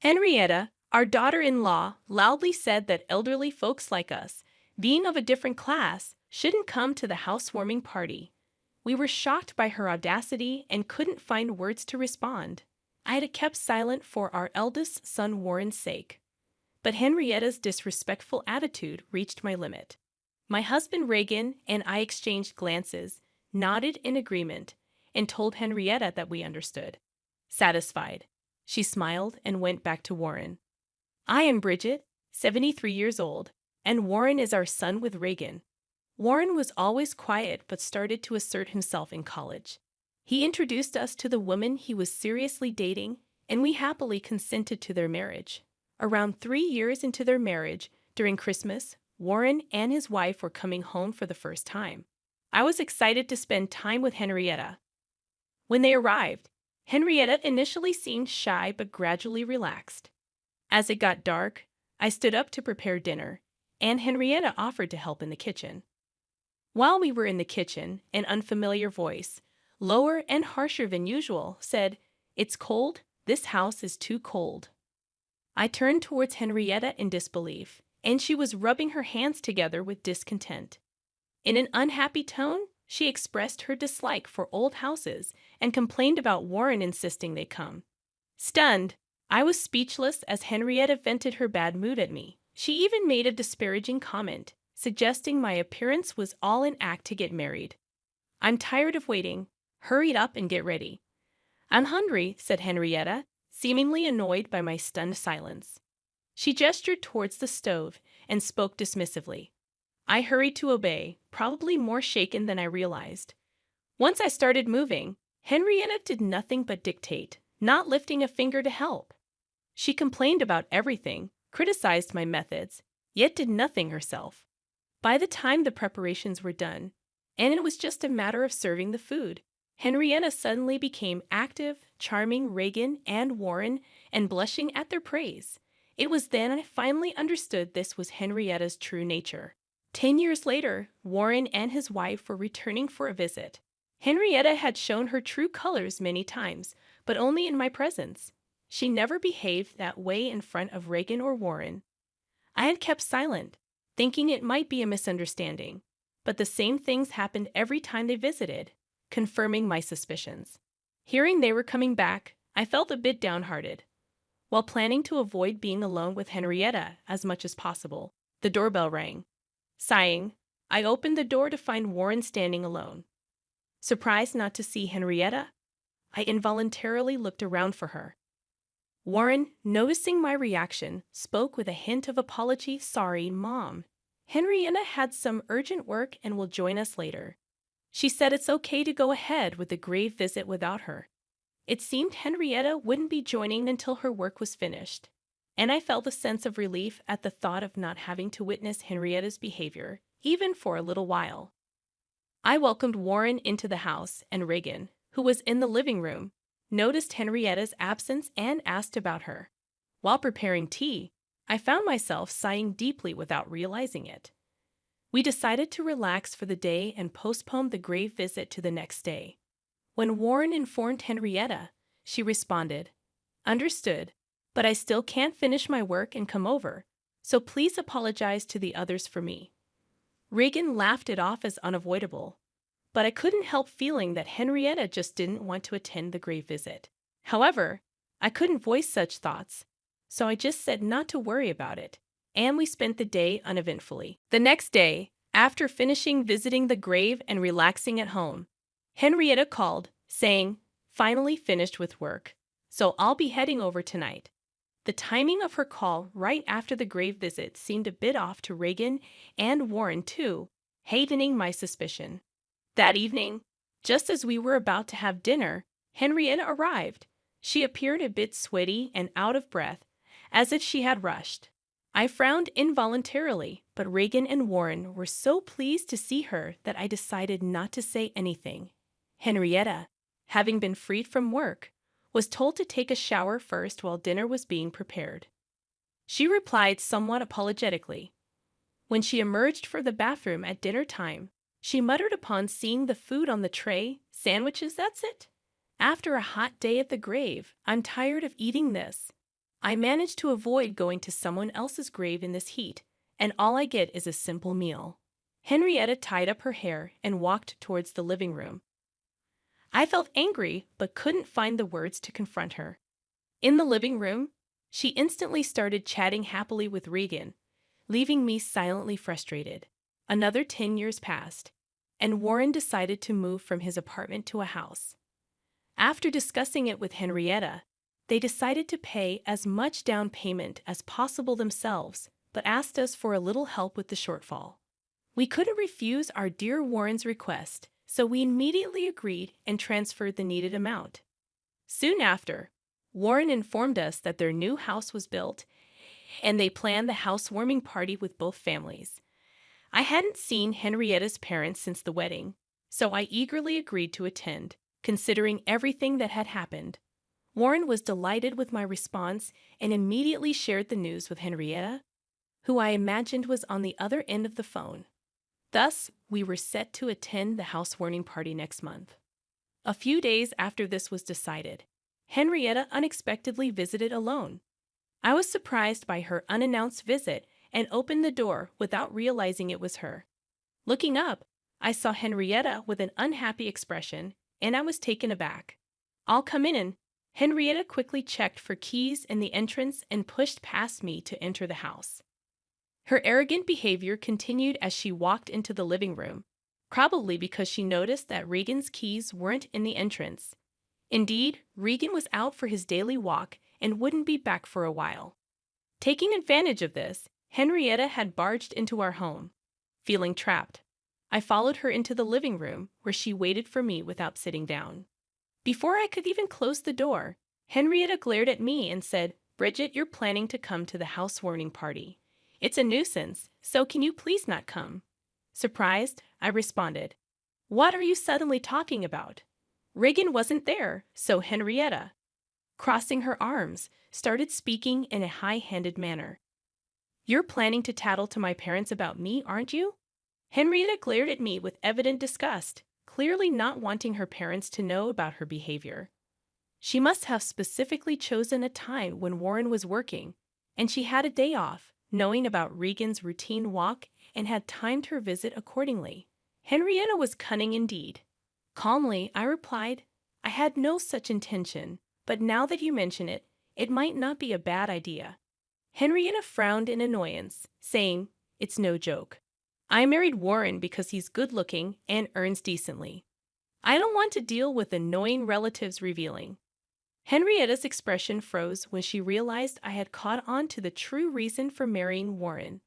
Henrietta, our daughter-in-law, loudly said that elderly folks like us, being of a different class, shouldn't come to the housewarming party. We were shocked by her audacity and couldn't find words to respond. I had kept silent for our eldest son Warren's sake. But Henrietta's disrespectful attitude reached my limit. My husband Reagan and I exchanged glances, nodded in agreement, and told Henrietta that we understood. Satisfied, she smiled and went back to Warren. I am Bridget, 73 years old, and Warren is our son with Reagan. Warren was always quiet but started to assert himself in college. He introduced us to the woman he was seriously dating, and we happily consented to their marriage. Around 3 years into their marriage, during Christmas, Warren and his wife were coming home for the first time. I was excited to spend time with Henrietta. When they arrived, Henrietta initially seemed shy but gradually relaxed. As it got dark, I stood up to prepare dinner, and Henrietta offered to help in the kitchen. While we were in the kitchen, an unfamiliar voice, lower and harsher than usual, said, "It's cold. This house is too cold." I turned towards Henrietta in disbelief, and she was rubbing her hands together with discontent. In an unhappy tone, she expressed her dislike for old houses and complained about Warren insisting they come. Stunned, I was speechless as Henrietta vented her bad mood at me. She even made a disparaging comment, suggesting my appearance was all an act to get married. "I'm tired of waiting. Hurry up and get ready." "I'm hungry," said Henrietta, seemingly annoyed by my stunned silence. She gestured towards the stove and spoke dismissively. I hurried to obey, probably more shaken than I realized. Once I started moving, Henrietta did nothing but dictate, not lifting a finger to help. She complained about everything, criticized my methods, yet did nothing herself. By the time the preparations were done, and it was just a matter of serving the food, Henrietta suddenly became active, charming Reagan and Warren, and blushing at their praise. It was then I finally understood this was Henrietta's true nature. 10 years later, Warren and his wife were returning for a visit. Henrietta had shown her true colors many times, but only in my presence. She never behaved that way in front of Reagan or Warren. I had kept silent, thinking it might be a misunderstanding, but the same things happened every time they visited, confirming my suspicions. Hearing they were coming back, I felt a bit downhearted. While planning to avoid being alone with Henrietta as much as possible, the doorbell rang. Sighing, I opened the door to find Warren standing alone. Surprised not to see Henrietta, I involuntarily looked around for her. Warren, noticing my reaction, spoke with a hint of apology. "Sorry, Mom. Henrietta had some urgent work and will join us later. She said it's okay to go ahead with the grave visit without her." It seemed Henrietta wouldn't be joining until her work was finished, and I felt a sense of relief at the thought of not having to witness Henrietta's behavior, even for a little while. I welcomed Warren into the house, and Reagan, who was in the living room, noticed Henrietta's absence and asked about her. While preparing tea, I found myself sighing deeply without realizing it. We decided to relax for the day and postpone the grave visit to the next day. When Warren informed Henrietta, she responded, "Understood, but I still can't finish my work and come over, so please apologize to the others for me." Reagan laughed it off as unavoidable, but I couldn't help feeling that Henrietta just didn't want to attend the grave visit. However, I couldn't voice such thoughts, so I just said not to worry about it, and we spent the day uneventfully. The next day, after finishing visiting the grave and relaxing at home, Henrietta called, saying, "Finally finished with work, so I'll be heading over tonight." The timing of her call right after the grave visit seemed a bit off to Reagan and Warren too, hastening my suspicion. That evening, just as we were about to have dinner, Henrietta arrived. She appeared a bit sweaty and out of breath, as if she had rushed. I frowned involuntarily, but Reagan and Warren were so pleased to see her that I decided not to say anything. Henrietta, having been freed from work, was told to take a shower first while dinner was being prepared. She replied somewhat apologetically. When she emerged from the bathroom at dinner time, she muttered upon seeing the food on the tray, "Sandwiches, that's it? After a hot day at the grave, I'm tired of eating this." I managed to avoid going to someone else's grave in this heat, and all I get is a simple meal. Henrietta tied up her hair and walked towards the living room. I felt angry but couldn't find the words to confront her. In the living room, she instantly started chatting happily with Regan, leaving me silently frustrated. Another 10 years passed, and Warren decided to move from his apartment to a house. After discussing it with Henrietta, they decided to pay as much down payment as possible themselves, but asked us for a little help with the shortfall. We couldn't refuse our dear Warren's request, so we immediately agreed and transferred the needed amount. Soon after, Warren informed us that their new house was built, and they planned the housewarming party with both families. I hadn't seen Henrietta's parents since the wedding, so I eagerly agreed to attend, considering everything that had happened. Warren was delighted with my response and immediately shared the news with Henrietta, who I imagined was on the other end of the phone. Thus, we were set to attend the housewarming party next month. A few days after this was decided, Henrietta unexpectedly visited alone. I was surprised by her unannounced visit and opened the door without realizing it was her. Looking up, I saw Henrietta with an unhappy expression, and I was taken aback. "I'll come in." Henrietta quickly checked for keys in the entrance and pushed past me to enter the house. Her arrogant behavior continued as she walked into the living room, probably because she noticed that Regan's keys weren't in the entrance. Indeed, Regan was out for his daily walk and wouldn't be back for a while. Taking advantage of this, Henrietta had barged into our home. Feeling trapped, I followed her into the living room, where she waited for me without sitting down. Before I could even close the door, Henrietta glared at me and said, "Bridget, you're planning to come to the housewarming party. It's a nuisance, so can you please not come?" Surprised, I responded, "What are you suddenly talking about? Regan wasn't there," so Henrietta, crossing her arms, started speaking in a high-handed manner. "You're planning to tattle to my parents about me, aren't you?" Henrietta glared at me with evident disgust, clearly not wanting her parents to know about her behavior. She must have specifically chosen a time when Warren was working, and she had a day off, knowing about Regan's routine walk, and had timed her visit accordingly. Henrietta was cunning indeed. Calmly, I replied, "I had no such intention, but now that you mention it, it might not be a bad idea." Henrietta frowned in annoyance, saying, "It's no joke. I married Warren because he's good-looking and earns decently. I don't want to deal with annoying relatives revealing." Henrietta's expression froze when she realized I had caught on to the true reason for marrying Warren.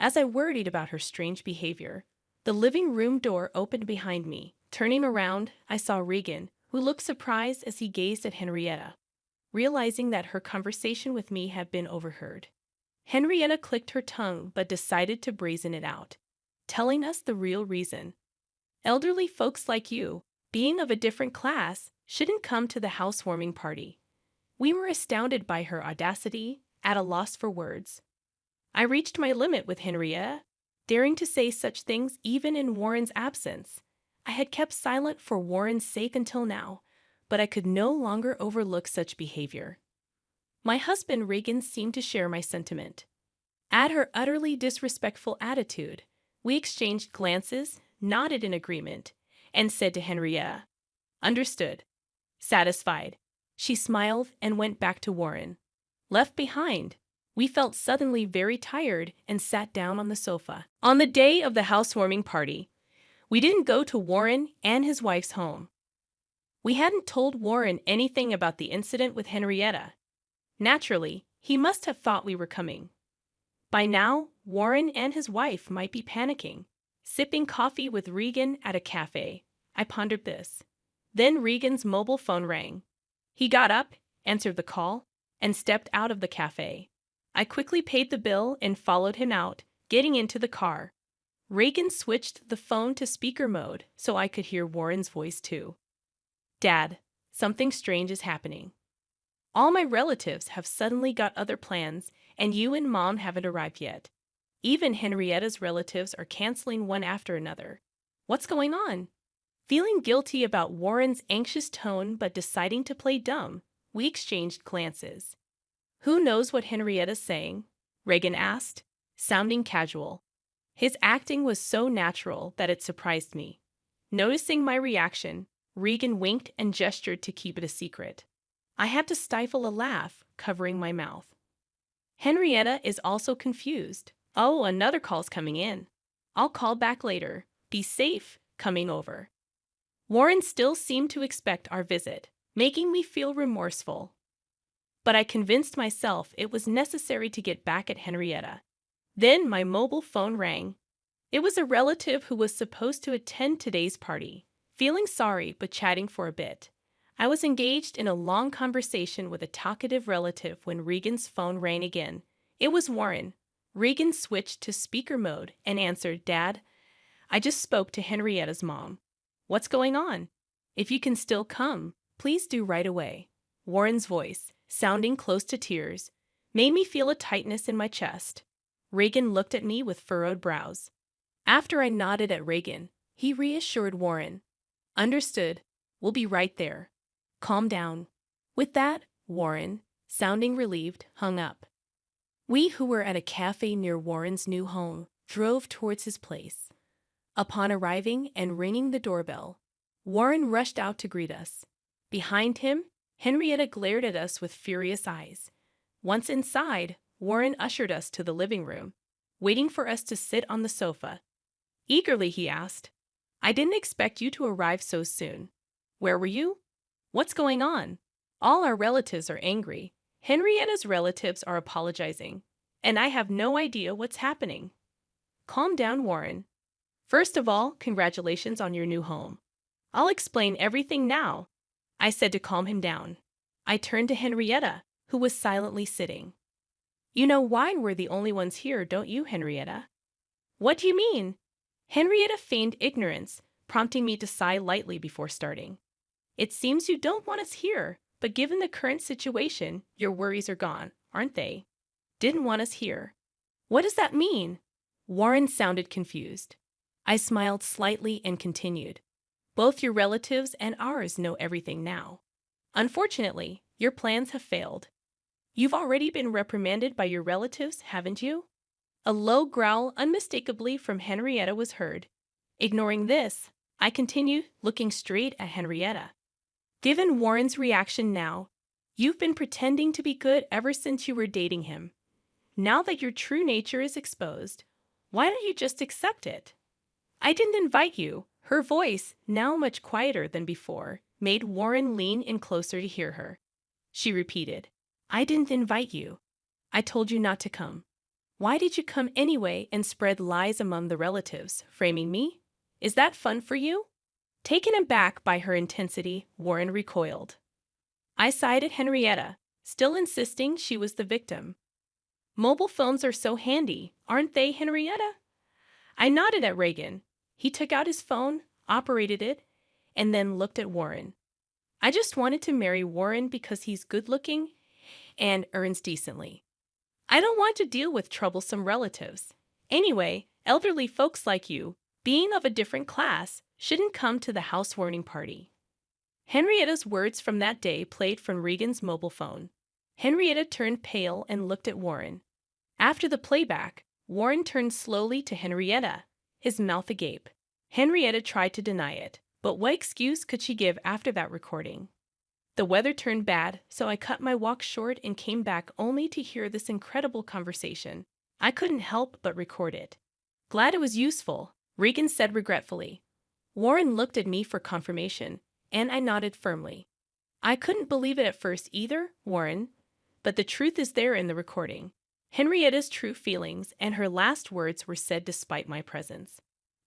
As I worried about her strange behavior, the living room door opened behind me. Turning around, I saw Regan, who looked surprised as he gazed at Henrietta, realizing that her conversation with me had been overheard. Henrietta clicked her tongue but decided to brazen it out, telling us the real reason. "Elderly folks like you, being of a different class, shouldn't come to the housewarming party." We were astounded by her audacity, at a loss for words. I reached my limit with Henrietta, daring to say such things even in Warren's absence. I had kept silent for Warren's sake until now, but I could no longer overlook such behavior. My husband Regan seemed to share my sentiment. At her utterly disrespectful attitude, we exchanged glances, nodded in agreement, and said to Henrietta, "Understood." Satisfied, she smiled and went back to Warren. Left behind, we felt suddenly very tired and sat down on the sofa. On the day of the housewarming party, we didn't go to Warren and his wife's home. We hadn't told Warren anything about the incident with Henrietta. Naturally, he must have thought we were coming. By now, Warren and his wife might be panicking. Sipping coffee with Regan at a cafe, I pondered this. Then Regan's mobile phone rang. He got up, answered the call, and stepped out of the cafe. I quickly paid the bill and followed him out, getting into the car. Regan switched the phone to speaker mode so I could hear Warren's voice too. "Dad, something strange is happening. All my relatives have suddenly got other plans, and you and Mom haven't arrived yet. Even Henrietta's relatives are canceling one after another. What's going on?" Feeling guilty about Warren's anxious tone but deciding to play dumb, we exchanged glances. Who knows what Henrietta's saying? Regan asked, sounding casual. His acting was so natural that it surprised me. Noticing my reaction, Regan winked and gestured to keep it a secret. I had to stifle a laugh, covering my mouth. Henrietta is also confused. Oh, another call's coming in. I'll call back later. Be safe, coming over. Warren still seemed to expect our visit, making me feel remorseful. But I convinced myself it was necessary to get back at Henrietta. Then my mobile phone rang. It was a relative who was supposed to attend today's party. Feeling sorry but chatting for a bit, I was engaged in a long conversation with a talkative relative when Regan's phone rang again. It was Warren. Regan switched to speaker mode and answered, "Dad, I just spoke to Henrietta's mom. What's going on? If you can still come, please do right away." Warren's voice, sounding close to tears, made me feel a tightness in my chest. Regan looked at me with furrowed brows. After I nodded at Regan, he reassured Warren. "Understood. We'll be right there. Calm down." With that, Warren, sounding relieved, hung up. We who were at a cafe near Warren's new home drove towards his place. Upon arriving and ringing the doorbell, Warren rushed out to greet us. Behind him, Henrietta glared at us with furious eyes. Once inside, Warren ushered us to the living room, waiting for us to sit on the sofa. Eagerly, he asked, "I didn't expect you to arrive so soon. Where were you? What's going on? All our relatives are angry. Henrietta's relatives are apologizing, and I have no idea what's happening." Calm down, Warren. First of all, congratulations on your new home. I'll explain everything now, I said to calm him down. I turned to Henrietta, who was silently sitting. You know why we're the only ones here, don't you, Henrietta? What do you mean? Henrietta feigned ignorance, prompting me to sigh lightly before starting. It seems you don't want us here, but given the current situation, your worries are gone, aren't they? Didn't want us here. What does that mean? Warren sounded confused. I smiled slightly and continued. Both your relatives and ours know everything now. Unfortunately, your plans have failed. You've already been reprimanded by your relatives, haven't you? A low growl unmistakably from Henrietta was heard. Ignoring this, I continued, looking straight at Henrietta. Given Warren's reaction now, you've been pretending to be good ever since you were dating him. Now that your true nature is exposed, why don't you just accept it? I didn't invite you. Her voice, now much quieter than before, made Warren lean in closer to hear her. She repeated, I didn't invite you. I told you not to come. Why did you come anyway and spread lies among the relatives, framing me? Is that fun for you? Taken aback by her intensity, Warren recoiled. I sighed at Henrietta, still insisting she was the victim. Mobile phones are so handy, aren't they, Henrietta? I nodded at Regan. He took out his phone, operated it, and then looked at Warren. I just wanted to marry Warren because he's good-looking and earns decently. I don't want to deal with troublesome relatives. Anyway, elderly folks like you, being of a different class, shouldn't come to the housewarming party. Henrietta's words from that day played from Regan's mobile phone. Henrietta turned pale and looked at Warren. After the playback, Warren turned slowly to Henrietta, his mouth agape. Henrietta tried to deny it, but what excuse could she give after that recording? The weather turned bad, so I cut my walk short and came back only to hear this incredible conversation. I couldn't help but record it. Glad it was useful, Regan said regretfully. Warren looked at me for confirmation, and I nodded firmly. I couldn't believe it at first either, Warren, but the truth is there in the recording. Henrietta's true feelings and her last words were said despite my presence.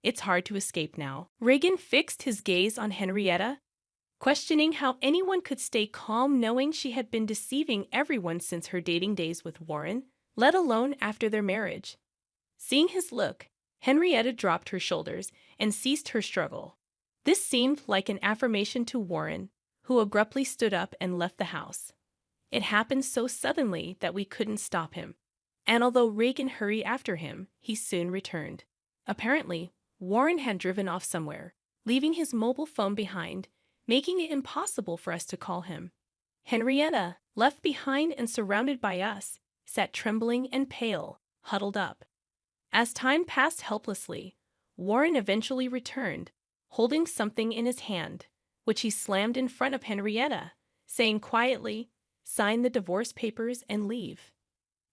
It's hard to escape now. Regan fixed his gaze on Henrietta, questioning how anyone could stay calm knowing she had been deceiving everyone since her dating days with Warren, let alone after their marriage. Seeing his look, Henrietta dropped her shoulders and ceased her struggle. This seemed like an affirmation to Warren, who abruptly stood up and left the house. It happened so suddenly that we couldn't stop him, and although Regan hurried after him, he soon returned. Apparently, Warren had driven off somewhere, leaving his mobile phone behind, making it impossible for us to call him. Henrietta, left behind and surrounded by us, sat trembling and pale, huddled up. As time passed helplessly, Warren eventually returned, holding something in his hand, which he slammed in front of Henrietta, saying quietly, "Sign the divorce papers and leave."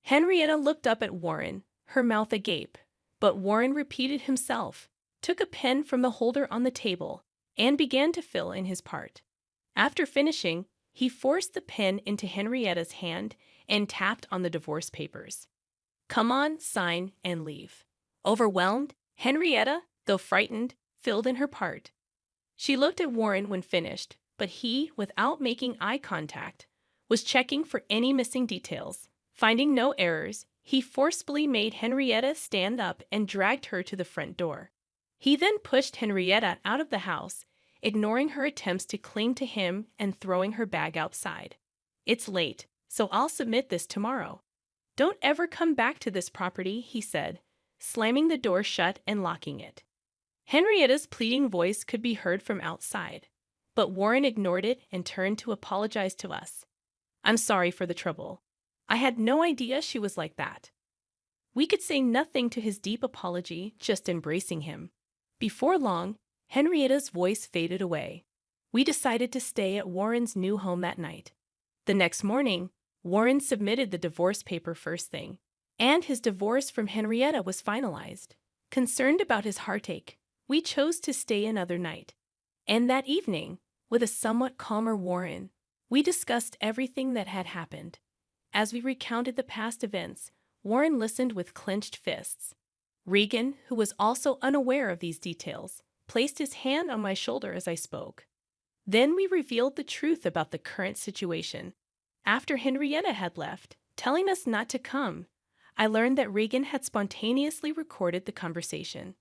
Henrietta looked up at Warren, her mouth agape, but Warren repeated himself, took a pen from the holder on the table, and began to fill in his part. After finishing, he forced the pen into Henrietta's hand and tapped on the divorce papers. "Come on, sign, and leave." Overwhelmed, Henrietta, though frightened, filled in her part. She looked at Warren when finished, but he, without making eye contact, was checking for any missing details. Finding no errors, he forcefully made Henrietta stand up and dragged her to the front door. He then pushed Henrietta out of the house, ignoring her attempts to cling to him and throwing her bag outside. "It's late, so I'll submit this tomorrow. Don't ever come back to this property," he said, slamming the door shut and locking it. Henrietta's pleading voice could be heard from outside, but Warren ignored it and turned to apologize to us. "I'm sorry for the trouble. I had no idea she was like that." We could say nothing to his deep apology, just embracing him. Before long, Henrietta's voice faded away. We decided to stay at Warren's new home that night. The next morning, Warren submitted the divorce paper first thing, and his divorce from Henrietta was finalized. Concerned about his heartache, we chose to stay another night. And that evening, with a somewhat calmer Warren, we discussed everything that had happened. As we recounted the past events, Warren listened with clenched fists. Regan, who was also unaware of these details, placed his hand on my shoulder as I spoke. Then we revealed the truth about the current situation. After Henrietta had left, telling us not to come, I learned that Regan had spontaneously recorded the conversation.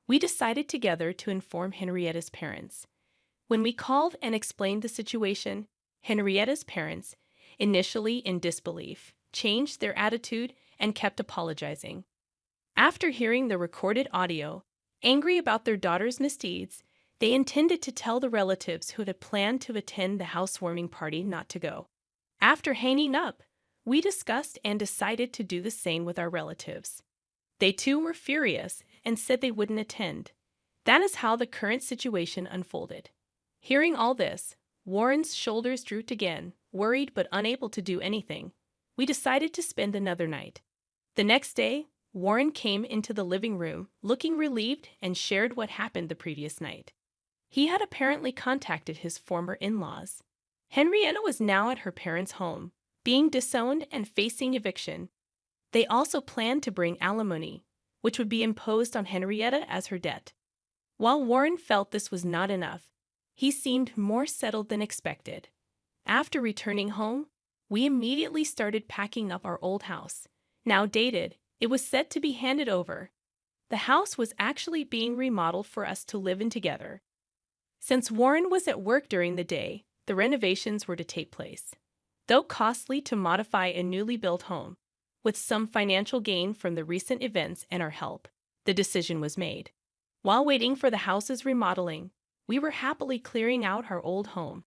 We decided together to inform Henrietta's parents. When we called and explained the situation, Henrietta's parents, initially in disbelief, changed their attitude and kept apologizing. After hearing the recorded audio, angry about their daughter's misdeeds, they intended to tell the relatives who had planned to attend the housewarming party not to go. After hanging up, we discussed and decided to do the same with our relatives. They too were furious and said they wouldn't attend. That is how the current situation unfolded. Hearing all this, Warren's shoulders drooped again, worried but unable to do anything. We decided to spend another night. The next day, Warren came into the living room, looking relieved, and shared what happened the previous night. He had apparently contacted his former in-laws. Henrietta was now at her parents' home, being disowned and facing eviction. They also planned to bring alimony, which would be imposed on Henrietta as her debt. While Warren felt this was not enough, he seemed more settled than expected. After returning home, we immediately started packing up our old house. Now dated, it was set to be handed over. The house was actually being remodeled for us to live in together. Since Warren was at work during the day, the renovations were to take place. Though costly to modify a newly built home, with some financial gain from the recent events and our help, the decision was made. While waiting for the house's remodeling, we were happily clearing out our old home.